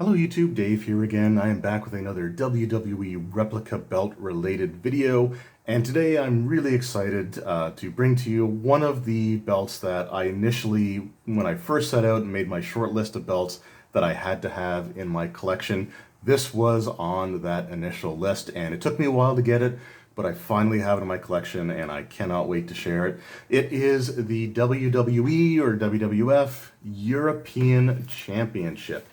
Hello YouTube, Dave here again. I am back with another WWE replica belt related video, and today I'm really excited to bring to you one of the belts that I initially, when I first set out and made my short list of belts that I had to have in my collection, this was on that initial list, and it took me a while to get it, but I finally have it in my collection and I cannot wait to share it. It is the WWE or WWF European Championship.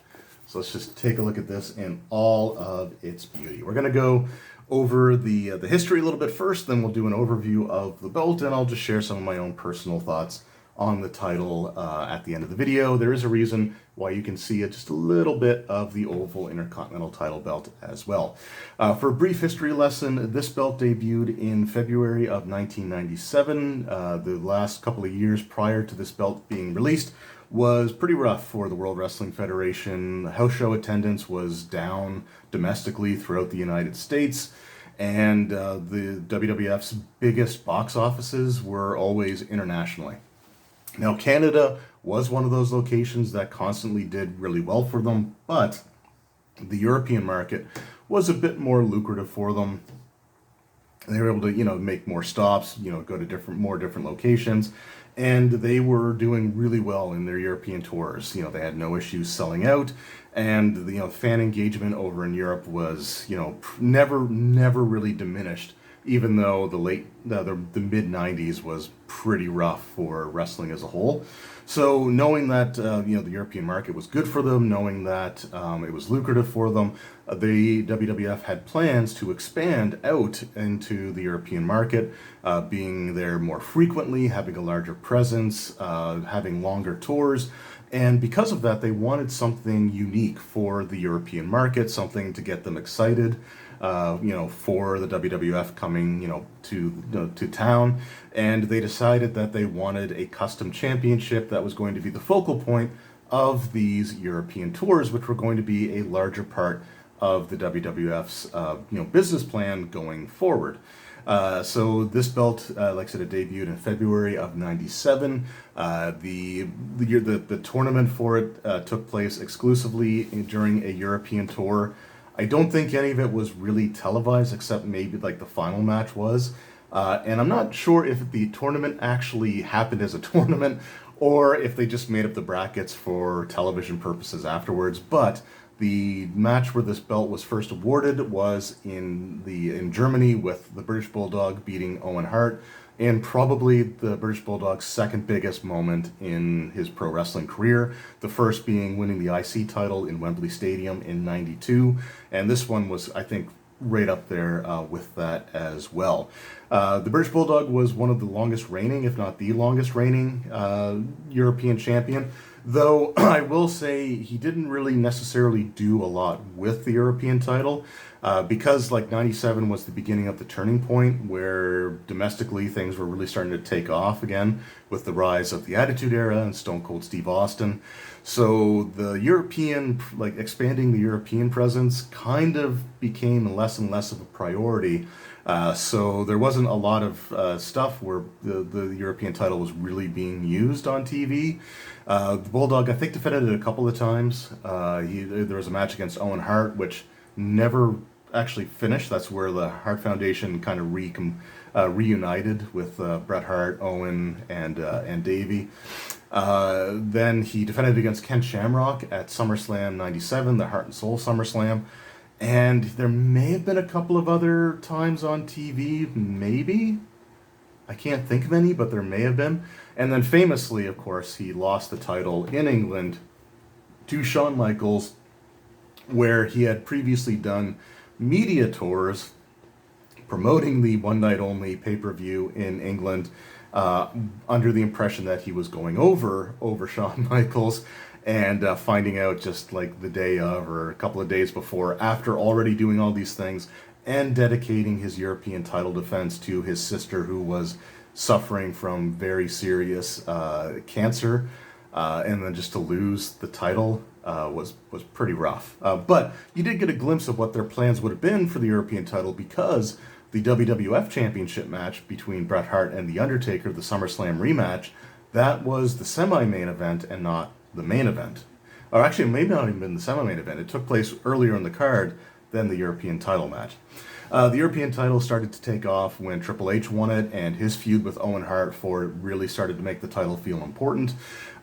So let's just take a look at this in all of its beauty. We're going to go over the history a little bit first, then we'll do an overview of the belt, and I'll just share some of my own personal thoughts on the title at the end of the video. There is a reason why you can see just a little bit of the oval Intercontinental title belt as well. For a brief history lesson, this belt debuted in February of 1997. The last couple of years prior to this belt being released was pretty rough for the World Wrestling Federation. House show attendance was down domestically throughout the United States, and the WWF's biggest box offices were always internationally. Now, Canada was one of those locations that constantly did really well for them, but the European market was a bit more lucrative for them. They were able to, make more stops, go to more different locations, and they were doing really well in their European tours. They had no issues selling out, and the fan engagement over in Europe was, never really diminished, even though the mid 90s was pretty rough for wrestling as a whole. So knowing that the European market was good for them, knowing that it was lucrative for them, the WWF had plans to expand out into the European market, being there more frequently, having a larger presence, having longer tours. And because of that, they wanted something unique for the European market, something to get them excited, for the WWF coming, to town. And they decided that they wanted a custom championship that was going to be the focal point of these European tours, which were going to be a larger part of the WWF's, business plan going forward. So this belt, like I said, it debuted in February of '97. The tournament for it took place exclusively during a European tour. I don't think any of it was really televised, except maybe like the final match was. And I'm not sure if the tournament actually happened as a tournament or if they just made up the brackets for television purposes afterwards. But the match where this belt was first awarded was in Germany, with the British Bulldog beating Owen Hart, and probably the British Bulldog's second biggest moment in his pro wrestling career. The first being winning the IC title in Wembley Stadium in '92, and this one was, I think, right up there with that as well. The British Bulldog was one of the longest reigning, if not the longest reigning, European champion. Though I will say he didn't really necessarily do a lot with the European title, because like '97 was the beginning of the turning point where domestically things were really starting to take off again with the rise of the Attitude Era and Stone Cold Steve Austin. So the expanding the European presence kind of became less and less of a priority. So there wasn't a lot of stuff where the European title was really being used on TV. The Bulldog, I think, defended it a couple of times. There was a match against Owen Hart, which never actually finished. That's where the Hart Foundation kind of reunited with Bret Hart, Owen, and Davey. Then he defended against Ken Shamrock at SummerSlam '97, the Heart and Soul SummerSlam. And there may have been a couple of other times on TV, maybe. I can't think of any, but there may have been. And then famously, of course, he lost the title in England to Shawn Michaels, where he had previously done media tours promoting the one-night-only pay-per-view in England, under the impression that he was going over Shawn Michaels, and finding out just like the day of or a couple of days before, after already doing all these things and dedicating his European title defense to his sister, who was suffering from very serious cancer, and then just to lose the title was pretty rough. But you did get a glimpse of what their plans would have been for the European title, because the WWF Championship match between Bret Hart and The Undertaker, the SummerSlam rematch, that was the semi-main event and not the main event. or actually maybe not even in the semi-main event. It took place earlier in the card than the European title match. The European title started to take off when Triple H won it, and his feud with Owen Hart for it really started to make the title feel important.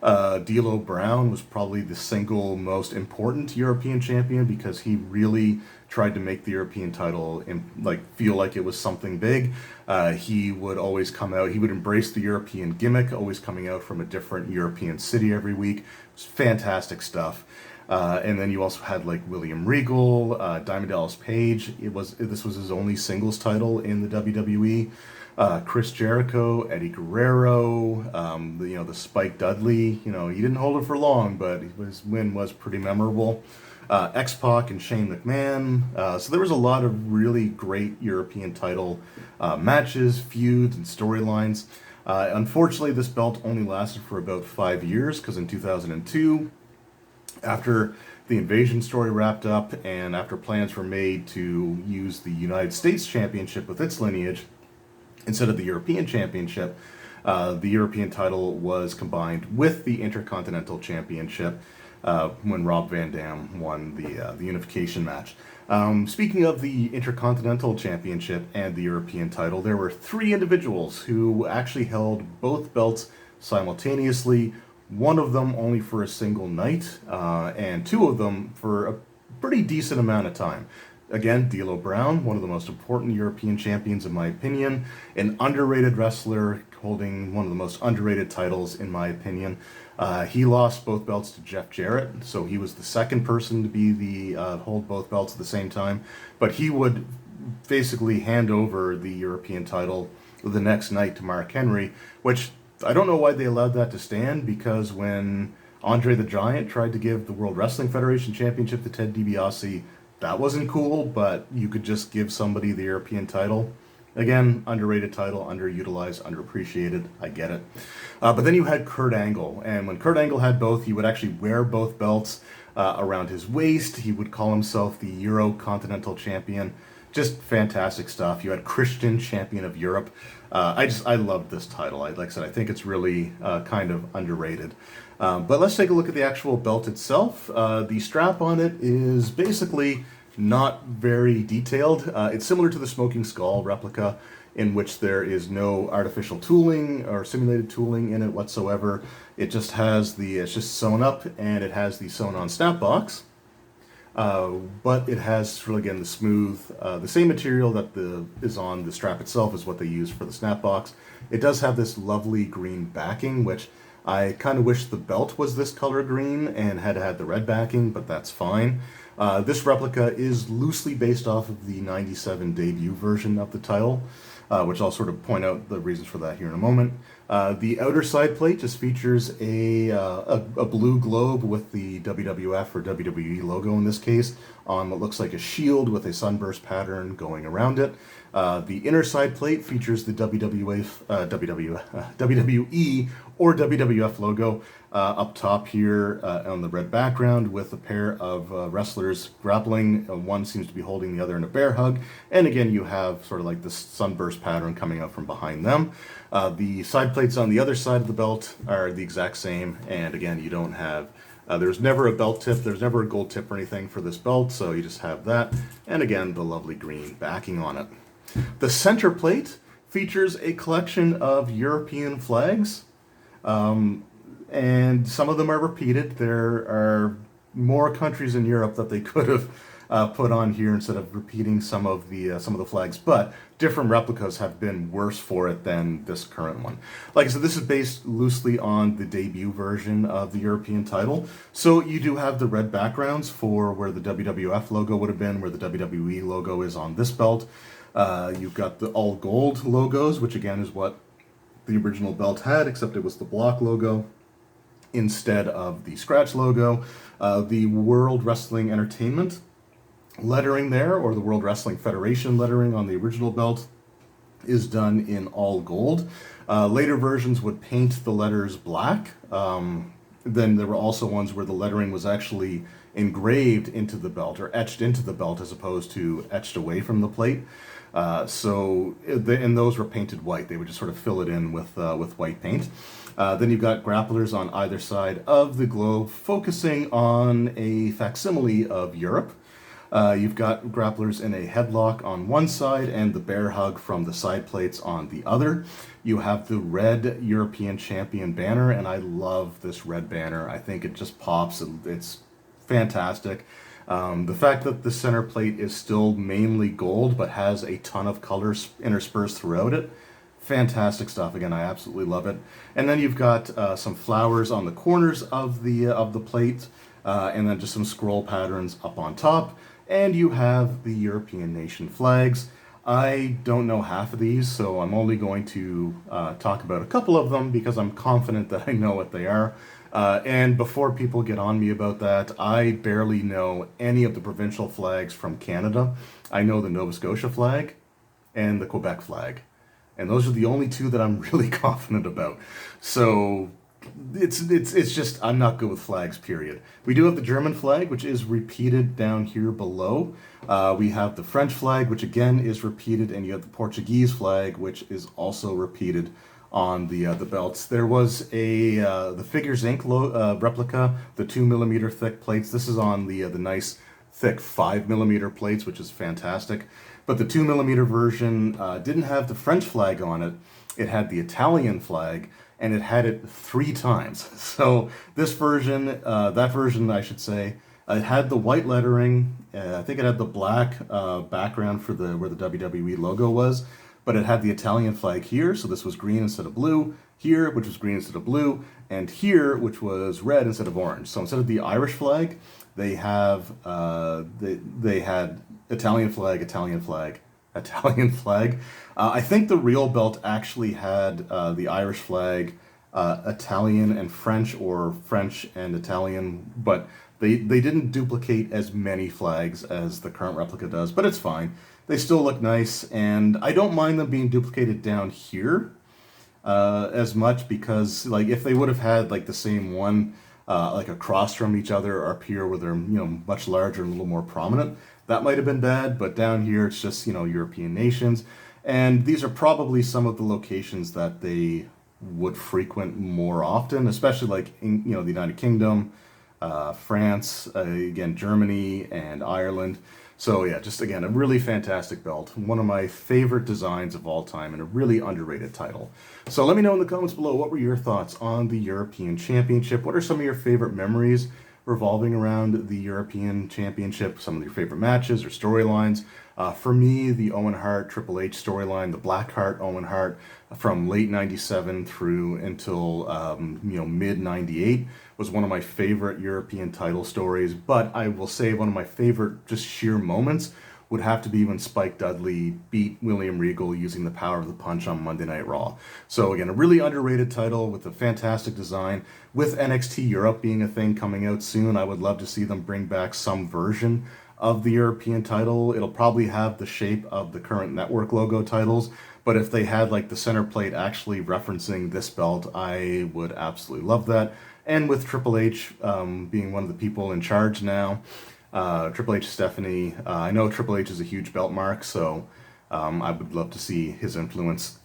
D'Lo Brown was probably the single most important European champion because he really tried to make the European title feel like it was something big. He would always come out, he would embrace the European gimmick, always coming out from a different European city every week. It was fantastic stuff. And then you also had like William Regal, Diamond Dallas Page. This was his only singles title in the WWE. Chris Jericho, Eddie Guerrero, the Spike Dudley. He didn't hold it for long, but his win was pretty memorable. X-Pac and Shane McMahon. So there was a lot of really great European title matches, feuds, and storylines. Unfortunately, this belt only lasted for about 5 years because in 2002, after the Invasion story wrapped up and after plans were made to use the United States Championship with its lineage instead of the European Championship, the European title was combined with the Intercontinental Championship when Rob Van Dam won the unification match. Speaking of the Intercontinental Championship and the European title, there were 3 individuals who actually held both belts simultaneously. One of them only for a single night, and 2 of them for a pretty decent amount of time. Again, D'Lo Brown, one of the most important European champions in my opinion, an underrated wrestler holding one of the most underrated titles in my opinion. He lost both belts to Jeff Jarrett, so he was the second person to be hold both belts at the same time. But he would basically hand over the European title the next night to Mark Henry, which I don't know why they allowed that to stand, because when Andre the Giant tried to give the World Wrestling Federation Championship to Ted DiBiase, that wasn't cool, but you could just give somebody the European title. Again, underrated title, underutilized, underappreciated, I get it. But then you had Kurt Angle, and when Kurt Angle had both, he would actually wear both belts around his waist. He would call himself the Euro Continental Champion. Just fantastic stuff. You had Christian, Champion of Europe. I love this title. Like I said, I think it's really kind of underrated. But let's take a look at the actual belt itself. The strap on it is basically not very detailed. It's similar to the Smoking Skull replica, in which there is no artificial tooling or simulated tooling in it whatsoever. It just has it's just sewn up, and it has the sewn on snap box. But it has, really, again, the same material that is on the strap itself is what they use for the snap box. It does have this lovely green backing, which I kind of wish the belt was this color green and had the red backing, but that's fine. This replica is loosely based off of the 97 debut version of the title, which I'll sort of point out the reasons for that here in a moment. The outer side plate just features a blue globe with the WWF or WWE logo in this case on what looks like a shield with a sunburst pattern going around it. The inner side plate features the WWE or WWF logo up top here on the red background with a pair of wrestlers grappling. One seems to be holding the other in a bear hug. And again, you have sort of like this sunburst pattern coming out from behind them. The side plates on the other side of the belt are the exact same. And again, you don't have, there's never a belt tip, there's never a gold tip or anything for this belt. So you just have that. And again, the lovely green backing on it. The center plate features a collection of European flags. And some of them are repeated. There are more countries in Europe that they could have put on here instead of repeating some of the flags. But different replicas have been worse for it than this current one. Like I said, this is based loosely on the debut version of the European title. So you do have the red backgrounds for where the WWF logo would have been, where the WWE logo is on this belt. You've got the all gold logos, which again is what the original belt had, except it was the block logo instead of the scratch logo. The World Wrestling Entertainment lettering there, or the World Wrestling Federation lettering on the original belt, is done in all gold. Later versions would paint the letters black. Then there were also ones where the lettering was actually engraved into the belt or etched into the belt as opposed to etched away from the plate. And those were painted white. They would just sort of fill it in with white paint. Then you've got grapplers on either side of the globe, focusing on a facsimile of Europe. You've got grapplers in a headlock on one side and the bear hug from the side plates on the other. You have the red European Champion banner, and I love this red banner. I think it just pops. It's fantastic. The fact that the center plate is still mainly gold but has a ton of colors interspersed throughout it, fantastic stuff. Again, I absolutely love it. And then you've got some flowers on the corners of the plate, and then just some scroll patterns up on top. And you have the European nation flags. I don't know half of these, so I'm only going to talk about a couple of them because I'm confident that I know what they are. And before people get on me about that, I barely know any of the provincial flags from Canada. I know the Nova Scotia flag and the Quebec flag. And those are the only two that I'm really confident about. So it's just, I'm not good with flags, period. We do have the German flag, which is repeated down here below. We have the French flag, which again is repeated, and you have the Portuguese flag, which is also repeated on the belts. There was the Figures Inc. replica, the 2mm thick plates. This is on the nice thick 5mm plates, which is fantastic. But the 2mm version didn't have the French flag on it. It had the Italian flag, and it had it 3 times. So this version, that version I should say, it had the white lettering. I think it had the black background for where the WWE logo was, but it had the Italian flag here, so this was green instead of blue, here, which was green instead of blue, and here, which was red instead of orange. So instead of the Irish flag, they have they had Italian flag, Italian flag, Italian flag. I think the real belt actually had the Irish flag, Italian and French, or French and Italian, but they didn't duplicate as many flags as the current replica does, but it's fine. They still look nice, and I don't mind them being duplicated down here as much, because like if they would have had like the same one like across from each other or up here where they're much larger and a little more prominent, that might have been bad. But down here it's just European nations, and these are probably some of the locations that they would frequent more often, especially like in the United Kingdom, France, again Germany and Ireland. So yeah, just again, a really fantastic belt. One of my favorite designs of all time and a really underrated title. So let me know in the comments below, what were your thoughts on the European Championship? What are some of your favorite memories revolving around the European Championship? Some of your favorite matches or storylines? For me, the Owen Hart Triple H storyline, the Blackheart Owen Hart from late '97 through until mid '98 was one of my favorite European title stories. But I will say one of my favorite just sheer moments would have to be when Spike Dudley beat William Regal using the power of the punch on Monday Night Raw. So again, a really underrated title with a fantastic design. With NXT Europe being a thing coming out soon, I would love to see them bring back some version of the European title. It'll probably have the shape of the current network logo titles, but if they had like the center plate actually referencing this belt, I would absolutely love that. And with Triple H being one of the people in charge now, Triple H Stephanie, I know Triple H is a huge belt mark, so I would love to see his influence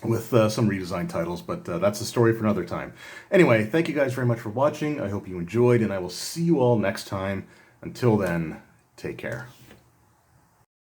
with some redesigned titles, but that's a story for another time. Anyway, thank you guys very much for watching. I hope you enjoyed, and I will see you all next time. Until then, take care.